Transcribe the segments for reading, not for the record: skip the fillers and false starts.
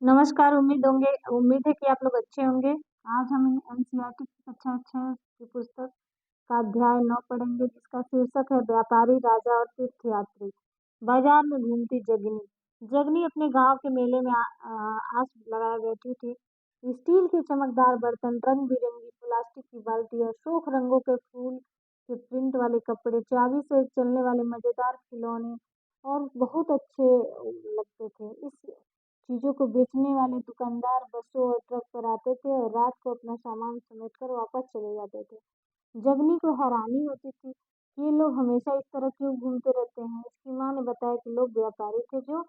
नमस्कार, उम्मीद है कि आप लोग अच्छे होंगे। आज हम एनसीईआरटी की कक्षा 6 की पुस्तक का अध्याय 9 पढ़ेंगे जिसका शीर्षक है व्यापारी, राजा और तीर्थयात्री। बाजार में घूमती जगनी। जगनी अपने गांव के मेले में आस लगाए बैठी थी। स्टील के चमकदार बर्तन, रंग-बिरंगी प्लास्टिक की बाल्टियां, शोख रंगों के फूल के प्रिंट वाले कपड़े, चाबी से चलने वाले मजेदार खिलौने और बहुत अच्छे लगते थे। इस चीज़ों को बेचने वाले दुकानदार बसों और ट्रक पर आते थे और रात को अपना सामान समेटकर वापस चले जाते थे। जगनी को हैरानी होती थी कि ये लोग हमेशा इस तरह क्यों घूमते रहते हैं। उसकी माँ ने बताया कि लोग व्यापारी थे जो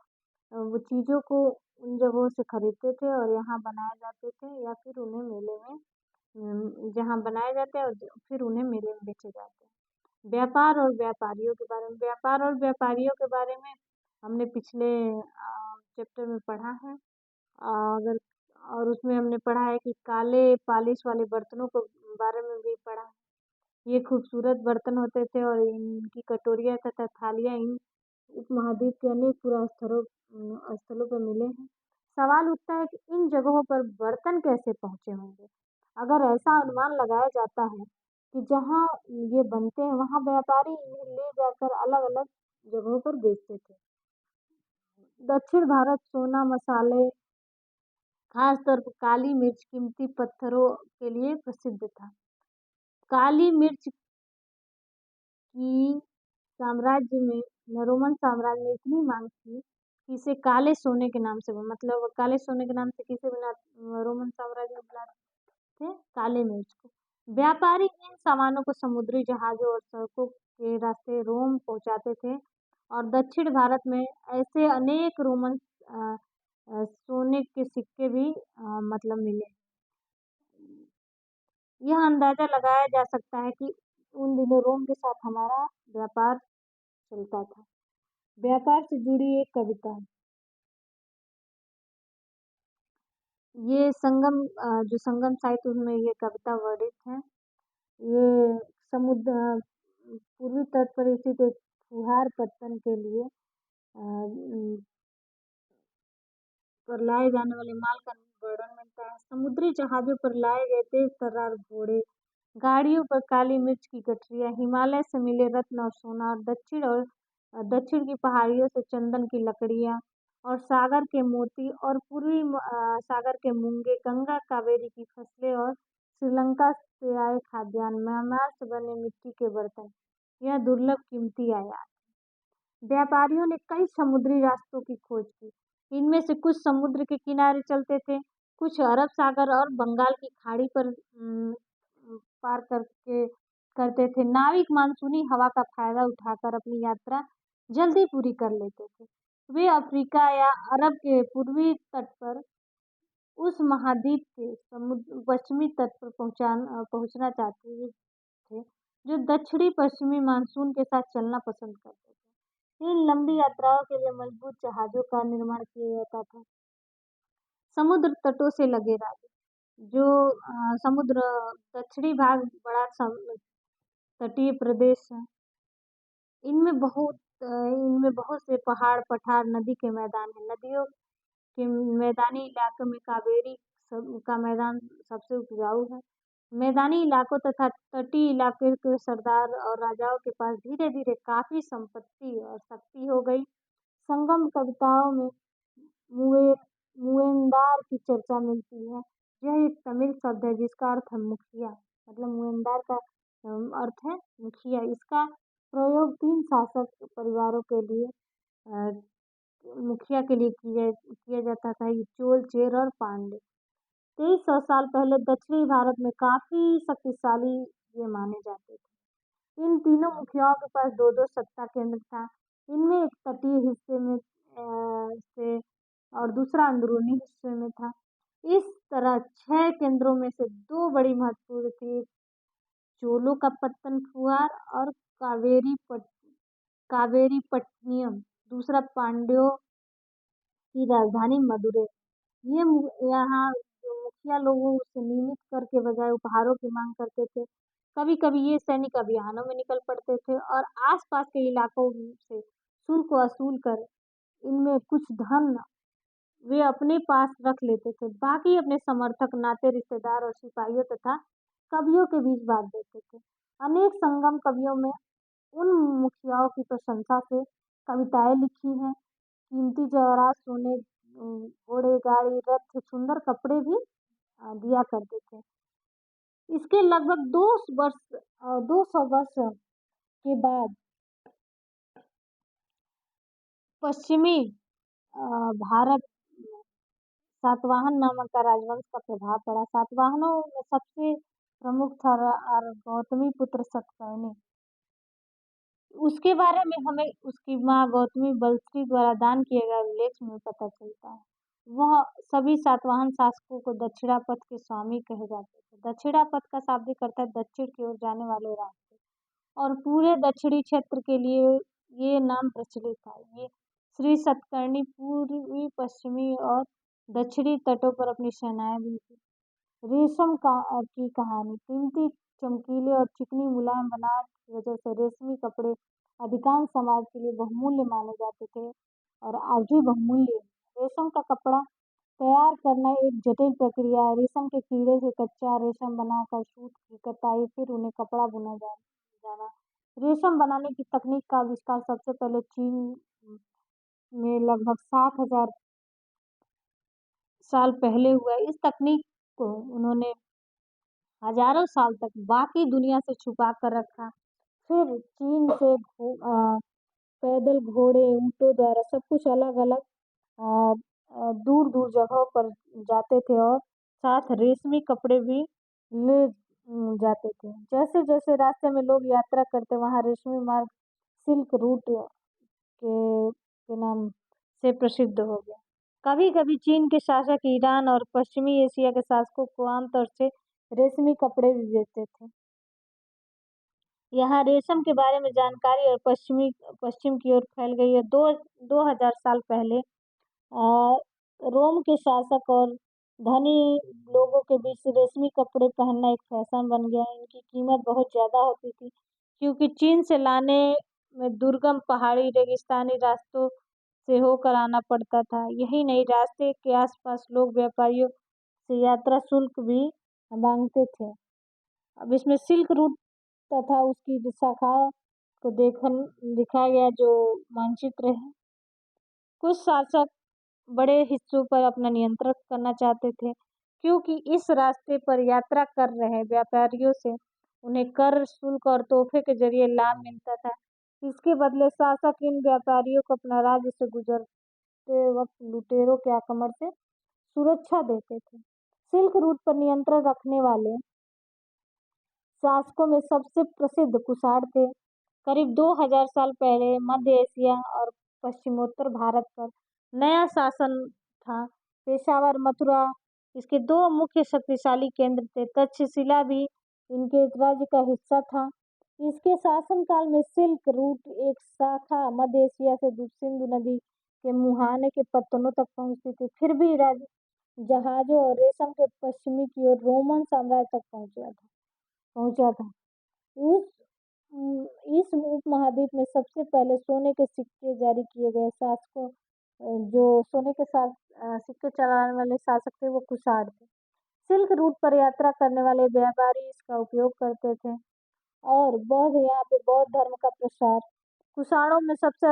वो चीज़ों को उन जगहों से खरीदते थे और यहाँ बनाए जाते थे या फिर उन्हें मेले में जहाँ बनाए जाते हैं और फिर उन्हें मेले में बेचे जाते हैं। व्यापार और व्यापारियों के बारे में व्यापार और व्यापारियों के बारे में हमने पिछले चैप्टर में पढ़ा है। अगर और उसमें हमने पढ़ा है कि काले पॉलिश वाले बर्तनों को बारे में भी पढ़ा है। ये खूबसूरत बर्तन होते थे और इनकी कटोरियाँ तथा थालियाँ इन उपमहाद्वीप के अनेक स्थलों पर मिले हैं। सवाल उठता है कि इन जगहों पर बर्तन कैसे पहुँचे होंगे? अगर ऐसा अनुमान लगाया जाता है कि जहाँ ये बनते हैं वहाँ व्यापारी इन्हें ले जाकर अलग-अलग जगहों पर बेचते थे। दक्षिण भारत सोना, मसाले, खास तौर पर काली मिर्च कीमती पत्थरों के लिए प्रसिद्ध था। काली मिर्च की साम्राज्य में रोमन साम्राज्य में इतनी मांग थी कि इसे काले सोने के नाम से मतलब काले सोने के नाम से किसे रोमन साम्राज्य में बुलाते थे? काले मिर्च को। व्यापारी इन सामानों को समुद्री जहाज़ों और सड़कों के रास्ते रोम पहुँचाते थे और दक्षिण भारत में ऐसे अनेक रोमन सोने के सिक्के भी मतलब मिले। यह अंदाज़ा लगाया जा सकता है कि उन दिनों रोम के साथ हमारा व्यापार चलता था। व्यापार से जुड़ी एक कविता। ये जो संगम साहित्य उसमें ये कविता वर्णित है। ये समुद्र पूर्वी तट पर स्थित एक फुहार पत्तन के लिए पर लाए जाने वाले माल का वर्णन मिलता है। समुद्री जहाज़ों पर लाए गए तेज तर्रार घोड़े, गाड़ियों पर काली मिर्च की गठरियाँ, हिमालय से मिले रत्न और सोना और दक्षिण की पहाड़ियों से चंदन की लकड़ियाँ और सागर के मोती और सागर के मूंगे, गंगा कावेरी की फसलें और श्रीलंका से आए खाद्यान्न, म्यांमार से बने मिट्टी के बर्तन, यह दुर्लभ कीमती आयात। व्यापारियों ने कई समुद्री रास्तों की खोज की। इनमें से कुछ समुद्र के किनारे चलते थे, कुछ अरब सागर और बंगाल की खाड़ी पर पार करके करते थे। नाविक मानसूनी हवा का फायदा उठाकर अपनी यात्रा जल्दी पूरी कर लेते थे। वे अफ्रीका या अरब के पूर्वी तट पर उस महाद्वीप के पश्चिमी तट पर पहुंचना चाहते थे, जो दक्षिणी पश्चिमी मानसून के साथ चलना पसंद करते थे। इन लंबी यात्राओं के लिए मजबूत जहाजों का निर्माण किया जाता था। समुद्र तटों से लगे राज्य, जो समुद्र दक्षिणी भाग बड़ा तटीय प्रदेश है। इनमें बहुत से पहाड़, पठार, नदी के मैदान हैं। नदियों के मैदानी इलाकों में का मैदान सबसे उपजाऊ है। मैदानी इलाकों तथा तटीय इलाके के सरदार और राजाओं के पास धीरे-धीरे काफ़ी संपत्ति और शक्ति हो गई। संगम कविताओं में मुए मुएंदार की चर्चा मिलती है। यह एक तमिल शब्द है जिसका अर्थ है मुखिया, मतलब मुएंदार का अर्थ है मुखिया। इसका प्रयोग 3 शासक परिवारों के लिए मुखिया के लिए किया जाता था, ये चोल, चेर और पांड्य। 2300 साल पहले दक्षिणी भारत में काफ़ी शक्तिशाली ये माने जाते थे। इन तीनों मुखियाओं के पास 2-2 सत्ता केंद्र था। इनमें एक तटीय हिस्से में से और दूसरा अंदरूनी हिस्से में था। इस तरह 6 केंद्रों में से 2 बड़ी महत्वपूर्ण थी, चोलों का पत्तन फुहार और कावेरीपट्टनम, दूसरा पांड्यों की राजधानी मदुरै। यहाँ जो मुखिया लोगों से नियमित कर के बजाय उपहारों की मांग करते थे। कभी-कभी ये सैनिक अभियानों में निकल पड़ते थे और आस-पास के इलाकों से शुल्क वसूल कर इनमें कुछ धन वे अपने पास रख लेते थे। बाकी अपने समर्थक, नाते रिश्तेदार और सिपाहियों तथा कवियों के बीच बाँट देते थे। अनेक संगम कवियों में उन मुखियाओं की प्रशंसा से कविताएँ लिखी हैं। कीमती जवाहरात, सोने, घोड़े, गाड़ी, रथ, सुंदर कपड़े भी दिया करते थे। इसके लगभग 200 वर्ष के बाद पश्चिमी भारत सातवाहन नामक का राजवंश का प्रभाव पड़ा। सातवाहनों में सबसे प्रमुख था गौतमीपुत्र सतकर्णी। उसके बारे में हमें उसकी माँ गौतमी बलश्री द्वारा दान किए गए उल्लेख में पता चलता है। वह सभी सातवाहन शासकों को दक्षिणापथ के स्वामी कहे जाते थे। दक्षिणापथ का शाब्दिक अर्थ है दक्षिण की ओर जाने वाले रास्ते, और पूरे दक्षिणी क्षेत्र के लिए ये नाम प्रचलित था। ये श्री सतकर्णी पूर्वी, पश्चिमी और दक्षिणी तटों पर अपनी सेनाएं भी थी। रेशम की कहानी। कीमती, चमकीले और चिकनी मुलायम बनावट की वजह से रेशमी कपड़े अधिकांश समाज के लिए बहुमूल्य माने जाते थे और आज भी बहुमूल्य हैं। रेशम का कपड़ा तैयार करना एक जटिल प्रक्रिया है। रेशम के कीड़े से कच्चा रेशम बनाकर सूत की कताई, फिर उन्हें कपड़ा बुना जाना। रेशम बनाने की तकनीक का आविष्कार सबसे पहले चीन में लगभग 60,000 साल पहले हुआ। इस तकनीक को उन्होंने हजारों साल तक बाकी दुनिया से छुपा कर रखा। फिर चीन से पैदल, घोड़े, ऊँटों द्वारा सब कुछ अलग-अलग दूर-दूर जगहों पर जाते थे और साथ रेशमी कपड़े भी ले जाते थे। जैसे-जैसे रास्ते में लोग यात्रा करते, वहाँ रेशमी मार्ग सिल्क रूट के नाम से प्रसिद्ध हो गया। कभी-कभी चीन के शासक ईरान और पश्चिमी एशिया के शासकों को आमतौर से रेशमी कपड़े भी बेचते थे। यहाँ रेशम के बारे में जानकारी और पश्चिम की ओर फैल गई है। 2000 साल पहले रोम के शासक और धनी लोगों के बीच रेशमी कपड़े पहनना एक फैशन बन गया। इनकी कीमत बहुत ज़्यादा होती थी क्योंकि चीन से लाने में दुर्गम पहाड़ी, रेगिस्तानी रास्तों से होकर आना पड़ता था। यही नहीं, रास्ते के आसपास लोग व्यापारियों से यात्रा शुल्क भी मांगते थे। अब इसमें सिल्क रूट तथा उसकी शाखाओं को दिखाया गया जो मानचित्र है। कुछ शासक बड़े हिस्सों पर अपना नियंत्रण करना चाहते थे क्योंकि इस रास्ते पर यात्रा कर रहे व्यापारियों से उन्हें कर, शुल्क और तोहफे के जरिए लाभ मिलता था। इसके बदले शासक इन व्यापारियों को अपना राज्य से गुजरते वक्त लुटेरों के आक्रमण से सुरक्षा देते थे। सिल्क रूट पर नियंत्रण रखने वाले शासकों में सबसे प्रसिद्ध कुषाण थे। करीब 2000 साल पहले मध्य एशिया और पश्चिमोत्तर भारत पर नया शासन था। पेशावर, मथुरा इसके दो मुख्य शक्तिशाली केंद्र थे। तक्षशिला भी इनके राज्य का हिस्सा था। इसके शासनकाल में सिल्क रूट एक शाखा मध्य एशिया से सिंधु नदी के मुहाने के पत्तनों तक पहुंचती थी। फिर भी जहाजों और रेशम के पश्चिमी की ओर रोमन साम्राज्य तक पहुंचा था। इस उपमहाद्वीप में सबसे पहले सोने के सिक्के जारी किए गए शासकों जो सोने के साथ सिक्के चलाने वाले शासक थे वो कुषाण थे। सिल्क रूट पर यात्रा करने वाले व्यापारी इसका उपयोग करते थे और यहाँ पे बौद्ध धर्म का प्रसार। कुषाणों में सबसे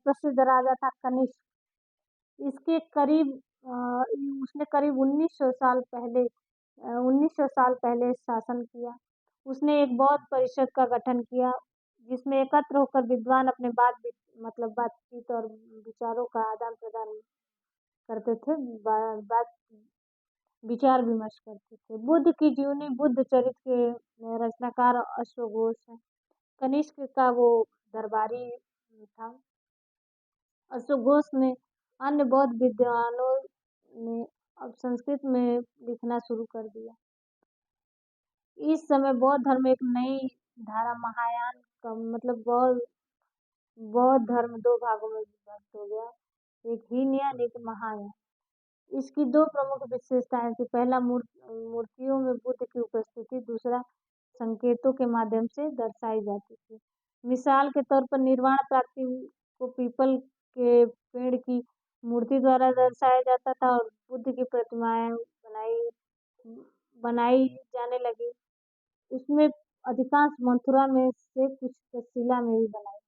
प्रसिद्ध राजा था कनिष्क। इसके करीब उसने करीब 1900 साल पहले शासन किया। उसने एक बौद्ध परिषद का गठन किया जिसमें एकत्र होकर विद्वान अपने बातचीत और विचारों का आदान प्रदान करते थे, विचार विमर्श करते थे। बुद्ध की जीवनी, बुद्ध चरित्र के रचनाकार अश्वघोष है। कनिष्क का वो दरबारी था। अश्वघोष ने अन्य बौद्ध विद्वानों ने अब संस्कृत में लिखना शुरू कर दिया। इस समय बौद्ध धर्म एक नई धारा महायान का बौद्ध धर्म दो भागों में विभक्त हो गया, एक हीनयान, एक महायान। इसकी दो प्रमुख विशेषताएं थी। पहला, मूर्तियों में बुद्ध की उपस्थिति, दूसरा संकेतों के माध्यम से दर्शाई जाती थी। मिसाल के तौर पर निर्वाण प्राप्ति को पीपल के पेड़ की मूर्ति द्वारा दर्शाया जाता था और बुद्ध की प्रतिमाएँ बनाई जाने लगी। उसमें अधिकांश मथुरा में से कुछ तक्षशिला में भी बनाई।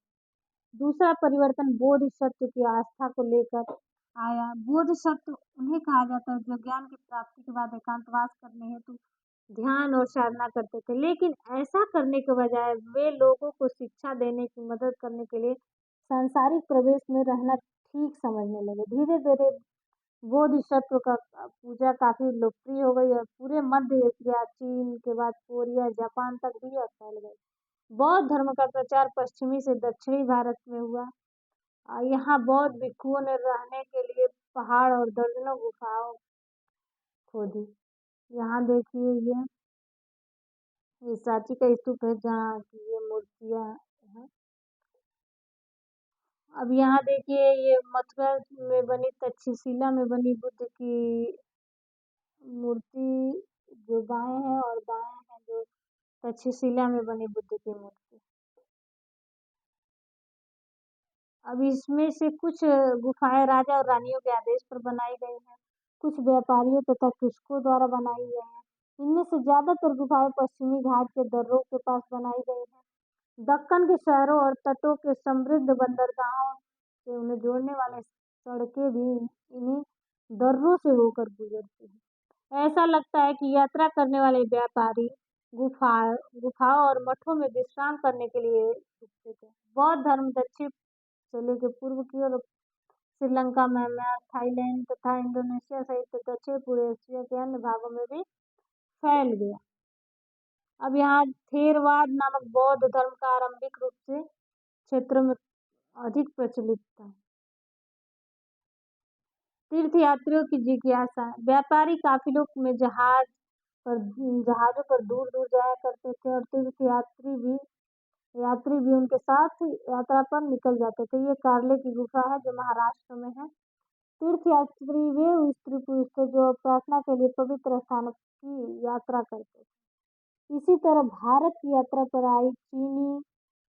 दूसरा परिवर्तन बोधिसत्व की आस्था को लेकर आया। बोधिसत्व उन्हें कहा जाता है जो ज्ञान की प्राप्ति के बाद एकांतवास करने हेतु ध्यान और साधना करते थे, लेकिन ऐसा करने के बजाय वे लोगों को शिक्षा देने की मदद करने के लिए सांसारिक प्रवेश में रहना ठीक समझने लगे। धीरे-धीरे बोधिसत्व का पूजा काफ़ी लोकप्रिय हो गई और पूरे मध्य एशिया, चीन के बाद कोरिया, जापान तक भी यह फैल गई। बौद्ध धर्म का प्रचार पश्चिमी से दक्षिणी भारत में हुआ। यहाँ बौद्ध भिक्षुओं ने रहने के लिए पहाड़ और दर्जनों गुफाओं खोदी। यहाँ देखिए ये सांची का स्तूप है जहाँ की ये मूर्तियाँ हैं। अब यहाँ देखिए ये मथुरा में बनी तक्षशिला में बनी बुद्ध की मूर्ति जो बाएं हैं और दाएं हैं जो तक्षशिला में बनी बुद्ध की मूर्ति। अब इसमें से कुछ गुफाएं राजा और रानियों के आदेश पर बनाई गई हैं, कुछ व्यापारियों तथा कृषकों द्वारा बनाई गई हैं। इनमें से ज्यादातर गुफाएं पश्चिमी घाट के दर्रों के पास बनाई गई हैं। दक्कन के शहरों और तटों के समृद्ध बंदरगाहों से उन्हें जोड़ने वाले सड़कें भी इन्हीं दर्रों से होकर गुजरती हैं। ऐसा लगता है कि यात्रा करने वाले व्यापारी गुफा गुफाओं और मठों में विश्राम करने के लिए रुकते थे। बौद्ध धर्म दक्षिण से लेकर पूर्व की ओर श्रीलंका, म्यांमार, थाईलैंड तथा इंडोनेशिया सहित दक्षिण पूर्व एशिया के अन्य भागों में भी फैल गया। अब यहाँ थेरवाद नामक बौद्ध धर्म का आरंभिक रूप से क्षेत्रों में अधिक प्रचलित था। तीर्थयात्रियों की जिज्ञासा। व्यापारी काफिलों में जहाजों पर दूर दूर जाया करते थे और यात्री भी उनके साथ यात्रा पर निकल जाते थे। ये कार्ले की गुफा है जो महाराष्ट्र में है। तीर्थयात्री वे स्त्री पुरुष थे जो प्रार्थना के लिए पवित्र स्थानों की यात्रा करते थे। इसी तरह भारत की यात्रा पर आई चीनी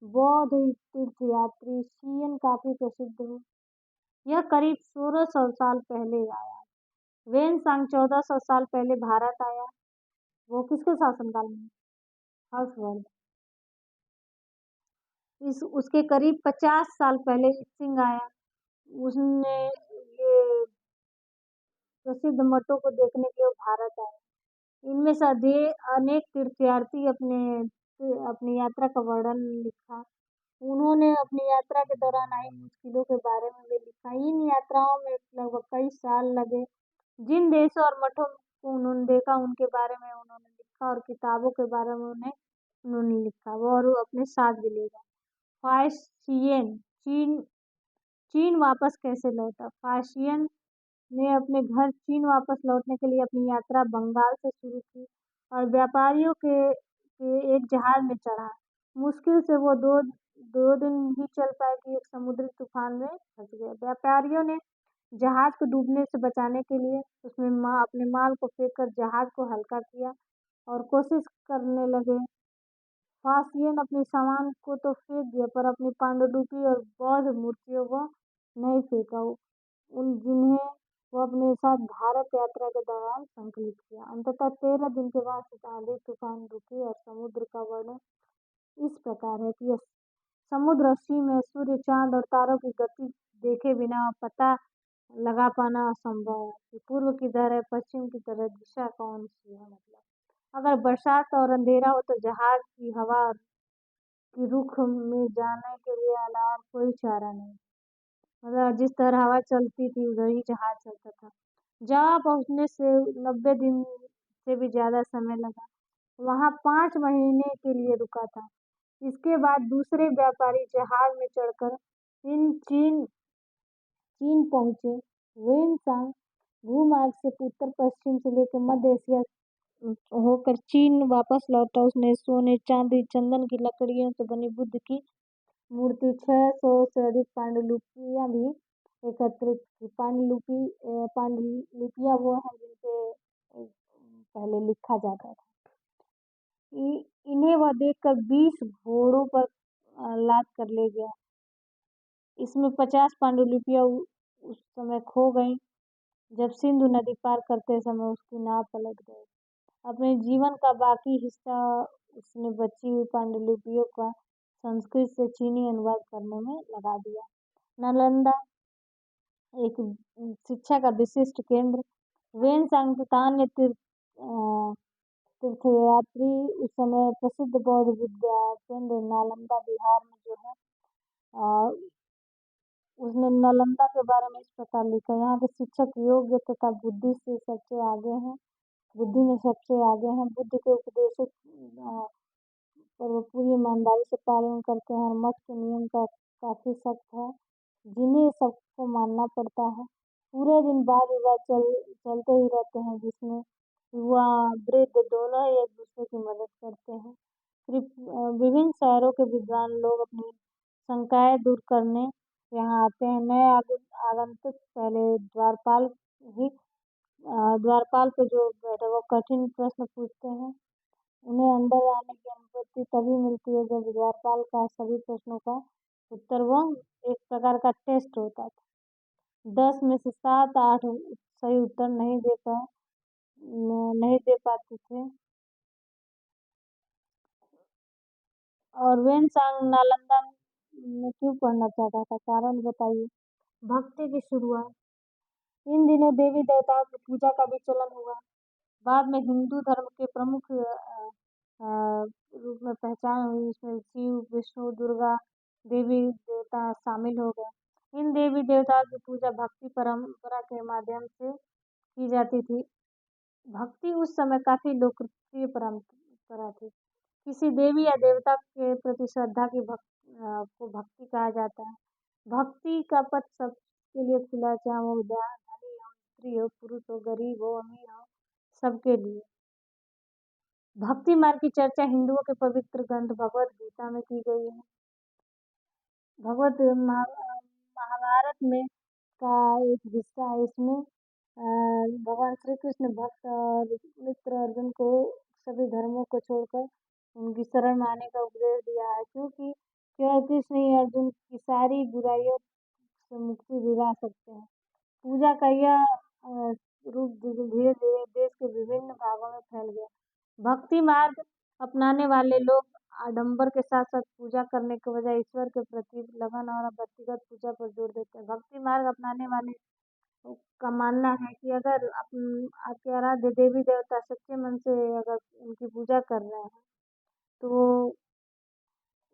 बौद्ध तीर्थयात्री शीयन काफी प्रसिद्ध हुए। यह करीब 1600 साल पहले आया। वेन-सांग 1400 साल पहले भारत आया। वो किसके शासनकाल में? हर्षवर्धन। उसके करीब 50 साल पहले सिंह आया। उसने ये प्रसिद्ध मठों को देखने के लिए भारत आए। इनमें से अनेक तीर्थयात्री अपनी यात्रा का वर्णन लिखा। उन्होंने अपनी यात्रा के दौरान आई मुश्किलों के बारे में भी लिखा। इन यात्राओं में लगभग कई साल लगे। जिन देशों और मठों को उन्होंने देखा उनके बारे में उन्होंने लिखा और किताबों के बारे में उन्होंने लिखा वो और अपने साथ भी ले गए। फाशियन चीन वापस कैसे लौटा? फाशियन ने अपने घर चीन वापस लौटने के लिए अपनी यात्रा बंगाल से शुरू की और व्यापारियों के एक जहाज में चढ़ा। मुश्किल से वो दो दिन ही चल पाए कि एक समुद्री तूफान में फंस गए। व्यापारियों ने जहाज को डूबने से बचाने के लिए उसमें अपने माल को फेंककर जहाज को हल्का किया और कोशिश करने लगे। फासियन अपने सामान को तो फेंक दिया पर अपनी पांडुलिपि और बौद्ध मूर्तियों को नहीं फेंका। जिन्हें वो अपने साथ भारत यात्रा के दौरान संकलित किया। अंततः 13 दिन के बाद आंधी तूफान रुकी और समुद्र का वर्णन इस प्रकार है कि समुद्र अस्सी में सूर्य, चांद और तारों की गति देखे बिना पता लगा पाना असंभव है कि पूर्व की तरह पश्चिम की तरह दिशा कौन सी है। मतलब अगर बरसात और अंधेरा हो तो जहाज की हवा की रुख में जाने के लिए अलावा कोई चारा नहीं। मतलब जिस तरह हवा चलती थी उधर ही जहाज चलता था। जावा पहुंचने से 90 दिन से भी ज्यादा समय लगा। वहां 5 महीने के लिए रुका था। इसके बाद दूसरे व्यापारी जहाज में चढ़कर चीन पहुंचे। वेन-सांग भूमार्ग से उत्तर पश्चिम से लेकर मध्य एशिया होकर चीन वापस लौटा। उसने सोने, चांदी, चंदन की लकड़ियों से बनी बुद्ध की मूर्ति 600 से अधिक पांडुलिपियां भी एकत्रित की। पांडुलिपियां वो हैं जिनसे पहले लिखा जाता था। इन्हें वह देखकर 20 घोड़ों पर लाद कर ले गया। इसमें 50 पांडुलिपियां उस समय खो गई जब सिंधु नदी पार करते समय उसकी नाव पलट गई। अपने जीवन का बाकी हिस्सा उसने बची हुई पांडुलिपियों का संस्कृत से चीनी अनुवाद करने में लगा दिया। नालंदा एक शिक्षा का विशिष्ट केंद्र। वेन-सांग-तान तीर्थयात्री उस समय प्रसिद्ध बौद्ध विद्या केंद्र नालंदा बिहार में जो है, उसने नालंदा के बारे में इस प्रकार लिखा, यहाँ के शिक्षक योग्य तथा बुद्धि से सबसे आगे हैं, बुद्धि में सबसे आगे हैं, बुद्धि के उपदेशों पर वो पूरी ईमानदारी से पालन करते हैं और मठ के नियम का काफी सख्त है, जिन्हें सबको मानना पड़ता है। पूरे दिन वाद विवाद चलते ही रहते हैं, जिसमें युवा वृद्ध दोनों ही एक दूसरे की मदद करते हैं। विभिन्न शहरों के विद्वान लोग अपनी शंकाएं दूर करने यहाँ आते हैं। नए आगंतुक पहले द्वारपाल पे जो बैठे वो कठिन प्रश्न पूछते हैं। उन्हें अंदर आने की अनुमति तभी मिलती है जब द्वारपाल का सभी प्रश्नों का उत्तर, वो एक प्रकार का टेस्ट होता था। 10 में से 7-8 सही उत्तर नहीं दे पाते थे। और वेन-सांग नालंदा में क्यों पढ़ना चाहता था, कारण बताइए। भक्ति की शुरुआत। इन दिनों देवी देवताओं की पूजा का भी चलन हुआ। बाद में हिंदू धर्म के प्रमुख रूप में पहचान हुई। इसमें शिव, विष्णु, दुर्गा देवी देवता शामिल हो गए। इन देवी देवताओं की पूजा भक्ति परंपरा के माध्यम से की जाती थी। भक्ति उस समय काफी लोकप्रिय परंपरा थी। किसी देवी या देवता के प्रति श्रद्धा को भक्ति कहा जाता है। भक्ति का पथ सबके लिए खुला, चाहे वो धनी हो, स्त्री हो, पुरुष हो, गरीब हो, अमीर हो, सबके लिए। भक्ति मार्ग की चर्चा हिंदुओं के पवित्र ग्रंथ भगवत गीता में की गई है। भगवत महाभारत में का एक हिस्सा है। इसमें भगवान श्री कृष्ण भक्त और मित्र अर्जुन को सभी धर्मों को छोड़कर उनकी शरण में आने का उपदेश दिया है, क्योंकि केवल कृष्ण ही अर्जुन की सारी बुराइयों से मुक्ति दिला सकते हैं। पूजा का यह रूप धीरे धीरे देश के विभिन्न भागों में फैल गया। भक्ति मार्ग अपनाने वाले लोग आडंबर के साथ साथ पूजा करने के बजाय ईश्वर के प्रति लगन और व्यक्तिगत पूजा पर जोर देते हैं। भक्ति मार्ग अपनाने वाले का मानना है कि अगर आपके आराध्य देवी देवता सच्चे मन से अगर उनकी पूजा कर रहे हैं तो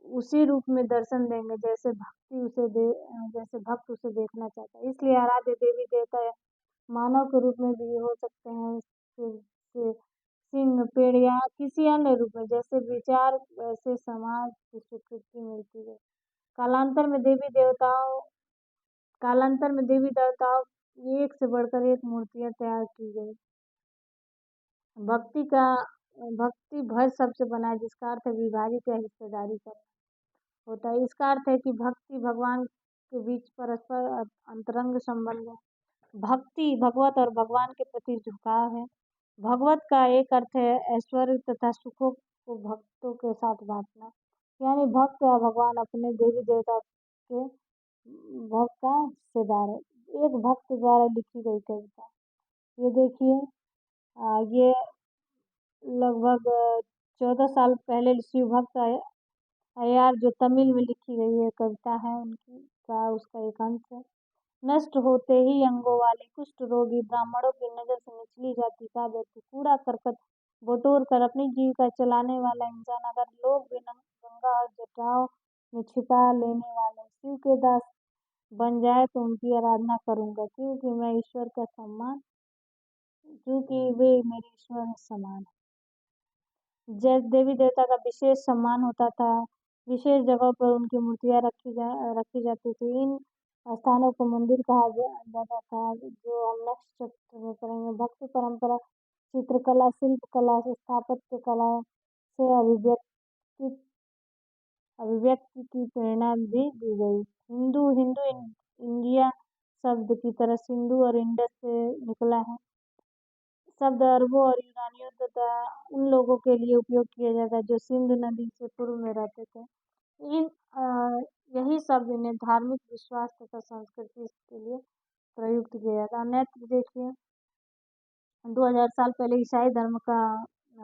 उसी रूप में दर्शन देंगे जैसे भक्त उसे देखना चाहता है। इसलिए आराध्य देवी देवता मानव के रूप में भी हो सकते हैं, सिंह, पेड़ या किसी अन्य रूप में, जैसे विचार वैसे समाज की स्वीकृति मिलती है। कालांतर में देवी देवताओं की एक से बढ़कर एक मूर्तियां तैयार की गई। भक्ति भज शब्द से बना है, जिसका अर्थ है विभाजित या हिस्सेदारी करना होता है। इसका अर्थ है कि भक्ति भगवान के बीच परस्पर अंतरंग संबंध है। भक्ति भगवत और भगवान के प्रति झुकाव है। भगवत का एक अर्थ है ऐश्वर्य तथा सुखों को भक्तों के साथ बांटना, यानी भक्त या भगवान अपने देवी देवता के भक्त का हिस्सेदार है। एक भक्त द्वारा लिखी गई कविता, ये देखिए, ये लगभग 14 साल पहले शिव भक्त अय्यार जो तमिल में लिखी गई है कविता है उनकी का उसका एक अंश है। नष्ट होते ही अंगों वाले कुष्ठ रोगी ब्राह्मणों की नजर से निचली जाति का व्यक्ति, कूड़ा करकट बटोर कर अपनी जीविका चलाने वाला इंसान, अगर लोग भी गंगा और जटाओं में छिपा लेने वाले शिव के दास बन जाए तो उनकी आराधना करूंगा, क्योंकि वे मेरे ईश्वर समान है। जब देवी देवता का विशेष सम्मान होता था, विशेष जगहों पर उनकी मूर्तियां रखी जाती थी। इन स्थानों को मंदिर कहा जाता था, जो हम नेक्स्ट चैप्टर में पढ़ेंगे। भक्ति परंपरा चित्रकला, शिल्पकला, स्थापत्य कला से अभिव्यक्ति की प्रेरणा भी दी गई। हिंदू इंडिया शब्द की तरह सिंधु और इंडस से निकला है। शब्द अरबों और यूनानियों तथा उन लोगों के लिए उपयोग किया जाता है जो सिंधु नदी से पूर्व में रहते थे। यही शब्द इन्हें धार्मिक विश्वास तथा संस्कृति के लिए प्रयुक्त किया जाता है। नेत्र देखिए, 2000 साल पहले ईसाई धर्म का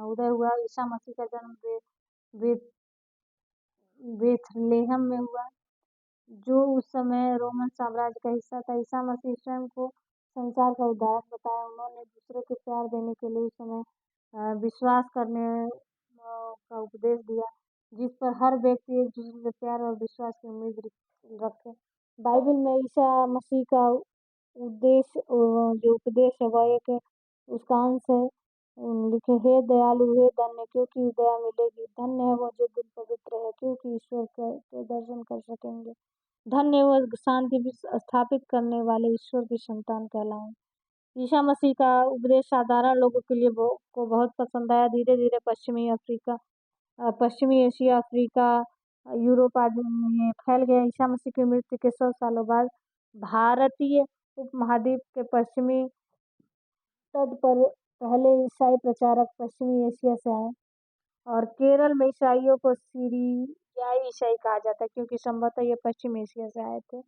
उदय हुआ। ईसा मसीह का जन्म बेथलेहम में हुआ, जो उस समय रोमन साम्राज्य का हिस्सा था। ईसा मसीह स्वयं को संसार का उद्धारक बताया। उन्होंने दूसरों को प्यार देने के लिए उस समय विश्वास करने का उपदेश दिया, जिस पर हर व्यक्ति एक दूसरे से प्यार और विश्वास की उम्मीद रखे। बाइबल में ईसा मसीह का उद्देश्य जो उपदेश है वह एक उसका अंश है। लिखे, हे दयालु, हे धन्य, क्योंकि दया मिलेगी। धन्य है वो जो दिल पवित्र है, क्योंकि ईश्वर के दर्शन कर सकेंगे। धन्य वो शांति स्थापित करने वाले ईश्वर की संतान कहलाएं। ईसा मसीह का उपदेश साधारण लोगों के लिए को बहुत पसंद आया। धीरे धीरे पश्चिमी एशिया, अफ्रीका, यूरोप आदि में फैल गया। ईसा मसीह की मृत्यु के 100 सालों बाद भारतीय उपमहाद्वीप के पश्चिमी तट पर पहले ईसाई प्रचारक पश्चिमी एशिया से आए, और केरल में ईसाइयों को सीरियाई ईसाई कहा जाता है, क्योंकि संभवतः ये पश्चिम एशिया से आए थे।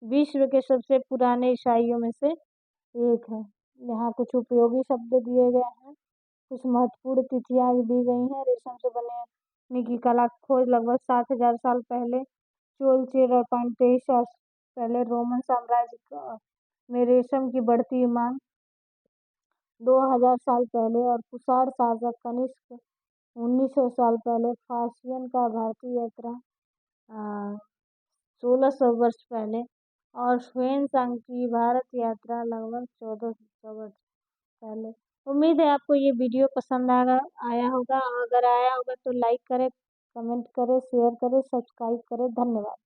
विश्व के सबसे पुराने ईसाइयों में से एक है। यहाँ कुछ उपयोगी शब्द दिए गए हैं, कुछ महत्वपूर्ण तिथियां दी गई हैं। रेशम से बने की कला की खोज लगभग 7000 साल पहले चोल चेर और 23 साल पहले रोमन साम्राज्य में रेशम की बढ़ती मांग 2000 साल पहले, और कुषाण शासक कनिष्क 1900 साल पहले, फासियन का भारतीय यात्रा 1600 वर्ष पहले, और ह्वेन सांग की भारत यात्रा लगभग 1400 वर्ष पहले। उम्मीद है आपको ये वीडियो पसंद आया होगा। अगर आया होगा तो लाइक करें, कमेंट करें, शेयर करें, सब्सक्राइब करें। धन्यवाद।